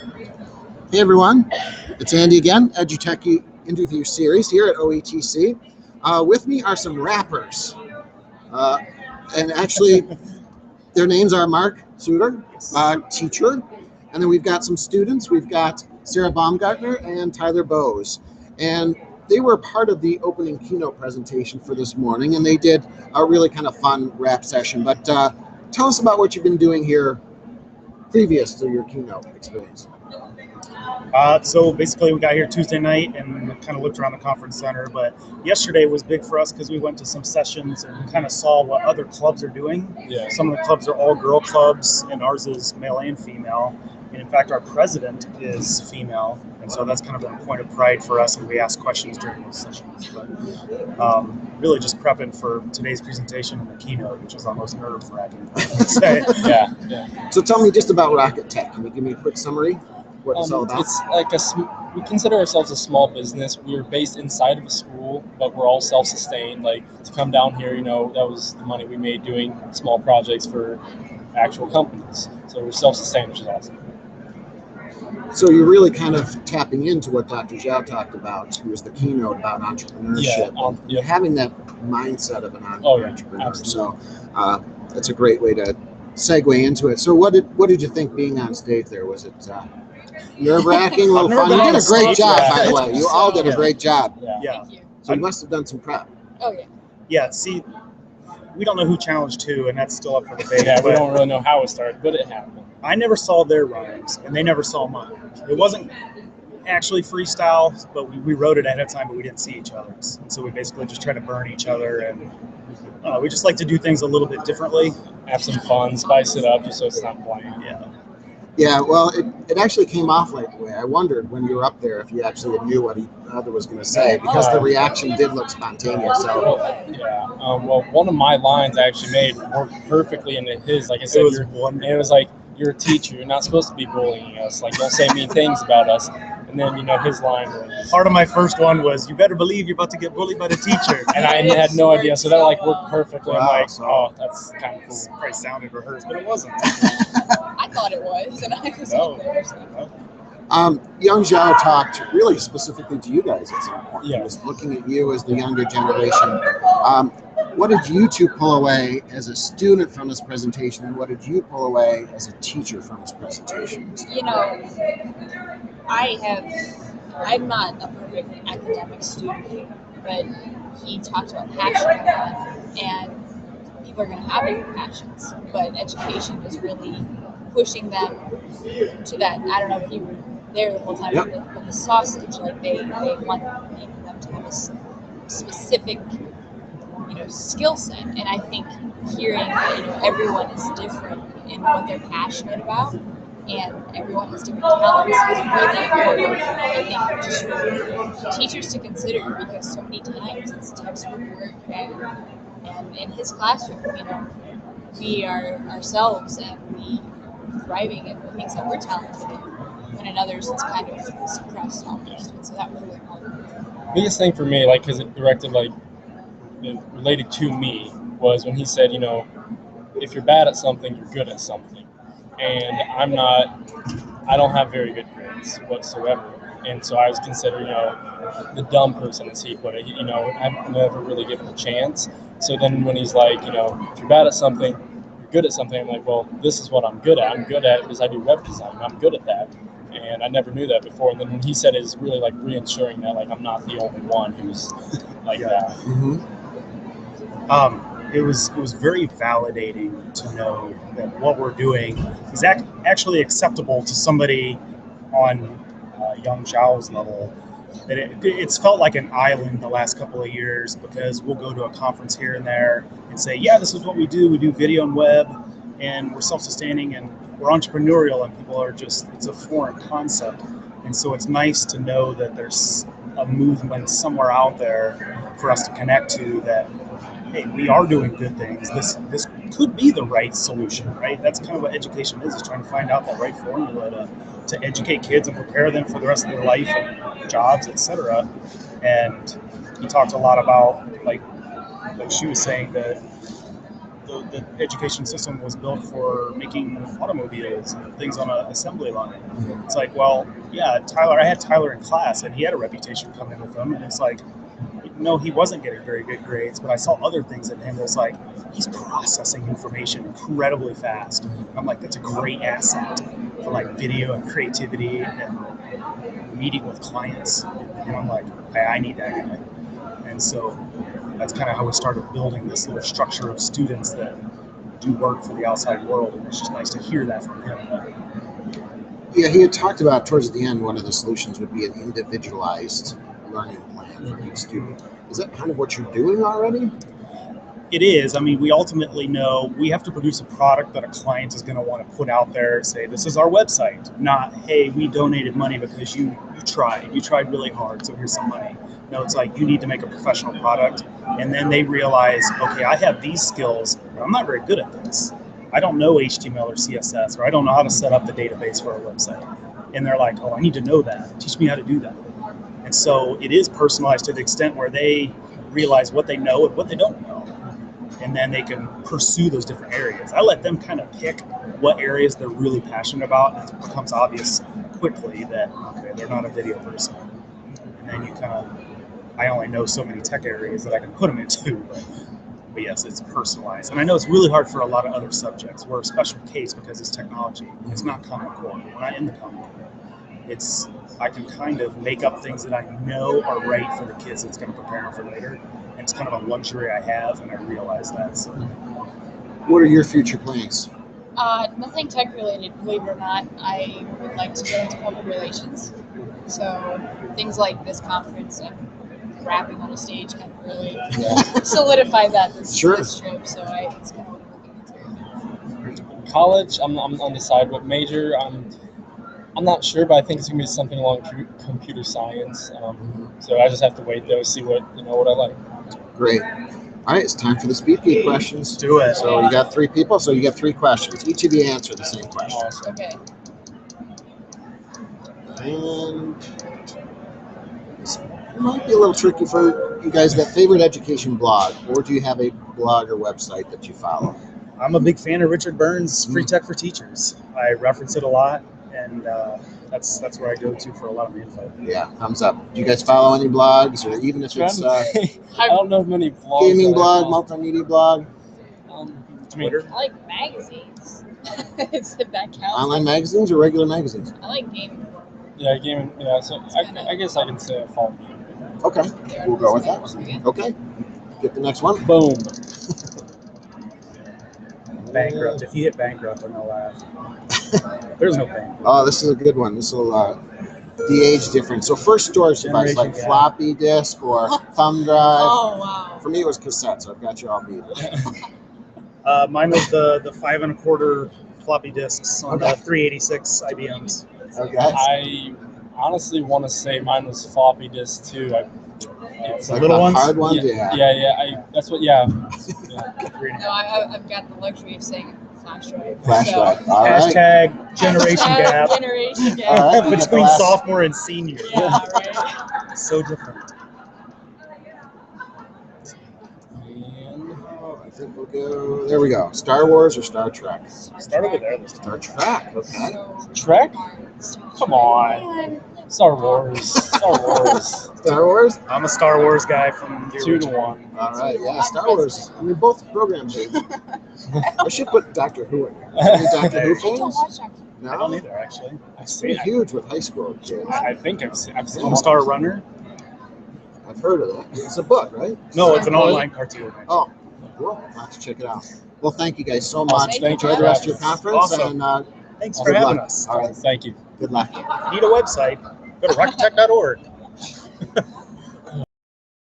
Hey everyone, it's Andy again, EduTech Interview Series here at OETC. With me are some rappers, uh, and actually their names are Mark Suter, teacher, and then we've got some students. We've got Sarah Baumgartner and Tyler Bowes, and they were part of the opening keynote presentation for this morning, and they did a really kind of fun rap session. But tell us about what you've been doing here previous to your keynote experience. So basically we got here Tuesday night and kind of looked around the conference center, but yesterday was big for us because we went to some sessions and kind of saw what other clubs are doing. Yeah. Some of the clubs are all girl clubs and ours is male and female. And in fact, our president is female. And so that's kind of a point of pride for us, and we ask questions during those sessions. But really just prepping for today's presentation and the keynote, which is our most nerve-wracking, I would say. Yeah. So tell me just about Rocket Tech. Can you give me a quick summary? What it's all about? It's like we consider ourselves a small business. We're based inside of a school, but we're all self-sustained. Like, to come down here, that was the money we made doing small projects for actual companies. So we're self-sustained, which is awesome. So you're really kind of tapping into what Dr. Zhao talked about, who was the keynote about entrepreneurship, and having that mindset of an entrepreneur. Absolutely. So that's a great way to segue into it. So what did you think being on stage there? Was it nerve-wracking, a little fun? You did a great job, by the way. You all did a great job. Yeah. So you must have done some prep. Oh, yeah. Yeah, see, we don't know who challenged who, and that's still up for debate. Yeah, we but don't really know how it started, but it happened. I never saw their rhymes, and they never saw mine. It wasn't actually freestyle, but we wrote it ahead of time, but we didn't see each other's. And so we basically just try to burn each other, and we just like to do things a little bit differently. Have some fun, spice it up, just so it's not bland. Yeah, well, it actually came off like the way. I wondered when you were up there if you actually knew what the other was going to say, because the reaction did look spontaneous. So well, one of my lines I actually made worked perfectly into his. Like I said, it was like, you're a teacher. You're not supposed to be bullying us. Like, don't say mean things about us. And then, his line was... Part of my first one was, you better believe you're about to get bullied by the teacher. And I had no idea. So that, worked perfectly. Wow, I'm like, oh, that's kind of cool. It probably sounded rehearsed, but it wasn't. I thought it was, and I was up there. So. Young Zhao talked really specifically to you guys at some point. Yeah. He was looking at you as the younger generation. What did you two pull away as a student from his presentation, and what did you pull away as a teacher from his presentation? I'm not a perfect academic student, but he talked about passion a lot, and people are going to have different passions, but education is really pushing them to that. I don't know if you were there the whole time, but the sausage, they want them to have a specific skill set, and I think hearing everyone is different in what they're passionate about, and everyone has different talents is really important. I think just for teachers to consider, because so many times it's textbook work, and in his classroom, we are ourselves and we thriving in the things that we're talented in, and in others it's kind of suppressed almost. And so that was really hard. Biggest thing for me, because it directed related to me, was when he said, if you're bad at something, you're good at something. And I don't have very good grades whatsoever. And so I was considered, the dumb person, as he put it. I've never really given a chance. So then when he's like, if you're bad at something, you're good at something, I'm like, well, this is what I'm good at. I'm good at it because I do web design. I'm good at that. And I never knew that before. And then when he said it, it's really reassuring that I'm not the only one who's like that. Mm-hmm. It was very validating to know that what we're doing is actually acceptable to somebody on Young Zhao's level. That it's felt like an island the last couple of years, because we'll go to a conference here and there and say, yeah, this is what we do. We do video and web, and we're self-sustaining, and we're entrepreneurial, and people are it's a foreign concept. And so it's nice to know that there's a movement somewhere out there for us to connect to, that, hey, we are doing good things. This could be the right solution, right? That's kind of what education is trying to find out that right formula to educate kids and prepare them for the rest of their life and jobs, etc. And he talked a lot about, like she was saying, that the education system was built for making automobiles and things on an assembly line. It's like, well, yeah, Tyler. I had Tyler in class, and he had a reputation coming with him, and it's like, no, he wasn't getting very good grades, but I saw other things in him. It was like he's processing information incredibly fast. I'm like, that's a great asset for like video and creativity and meeting with clients. And I'm like, I need that guy. And so that's kind of how we started building this little structure of students that do work for the outside world. And it's just nice to hear that from him. Yeah, he had talked about towards the end, one of the solutions would be an individualized learning plan for each student. Is that kind of what you're doing already? It is. I mean, we ultimately know we have to produce a product that a client is going to want to put out there and say, this is our website, not, hey, we donated money because you tried really hard, so here's some money. No, it's like you need to make a professional product. And then they realize, okay, I have these skills, but I'm not very good at this. I don't know HTML or CSS, or I don't know how to set up the database for a website. And they're like, oh, I need to know that. Teach me how to do that. And so it is personalized to the extent where they realize what they know and what they don't know. And then they can pursue those different areas. I let them kind of pick what areas they're really passionate about, and it becomes obvious quickly that, okay, they're not a video person. And then you kind of, I only know so many tech areas that I can put them into, but yes, it's personalized. And I know it's really hard for a lot of other subjects. We're a special case because it's technology. It's not Common Core. We're not in the Common Core. I can kind of make up things that I know are right for the kids that's going to prepare them for later. And it's kind of a luxury I have, and I realize that. So. What are your future plans? Nothing tech related, believe it or not. I would like to go into public relations. So things like this conference and rapping on a stage kind of really solidify that this trip. So it's kind of what I'm looking into. College, I'm undecided what major. I'm not sure, but I think it's gonna be something along computer science. So I just have to wait though, see what I like. Great. All right, it's time for the speed geek questions. Do it. So you got 3 people, so you get 3 questions. Each of you answer the same question. Awesome. Okay. And this might be a little tricky for you guys. That favorite education blog, or do you have a blog or website that you follow? I'm a big fan of Richard Burns' Free Tech for Teachers. I reference it a lot, and that's where I go to for a lot of the info. Yeah, thumbs up. Do you guys follow any blogs, or even if it's I don't know many blogs. gaming blog, multimedia blog, Twitter? I like magazines. Is it that counts? online magazines, or regular magazines? I like gaming. Yeah, gaming. Yeah, so I guess I can say I follow gaming. Okay, we'll go with that. Okay, get the next one. Boom. Bankrupt. If you hit bankrupt, I'm gonna laugh. There's no bankrupt. Oh, this is a good one. This will the age difference. So first storage device, like Generation gap. floppy disk or thumb drive. Oh wow. For me, it was cassette, so I've got you all beat. Mine was the 5 1/4 floppy disks on Okay. the 386 IBMs. Okay. I honestly want to say mine was floppy disk too. It's Like little the ones? hard ones, yeah. That's what. Yeah. No, I've got the luxury of saying flash drive. Flash So- drive. All right. Hashtag generation Hashtag gap Generation gap. All right. between Last- sophomore and senior. Yeah, right. So different. And I think we'll go. There we go. Star Wars or Star Trek? Start over there this time. Star Trek. Okay. So, Trek? Come on. Star Wars. Star Wars. Star Wars. I'm a Star Wars guy from the 2-1. All right. Yeah. Star Wars. I mean, both programs. I should put Doctor Who in there. Any Doctor Who I don't fans? watch Doctor Who. I don't No. either, actually. I've It's seen. huge with high school kids. I think I've seen. Homestar Runner? I've heard of that. It's a book, right? No, it's an online cartoon. Oh, cool. I'll have to check it out. Well, thank you guys so much. Thank you. Enjoy the rest of your conference, Awesome. and Thanks good for having luck. us. All right. Thank you. Good luck. If you need a website, go to rocktech.org.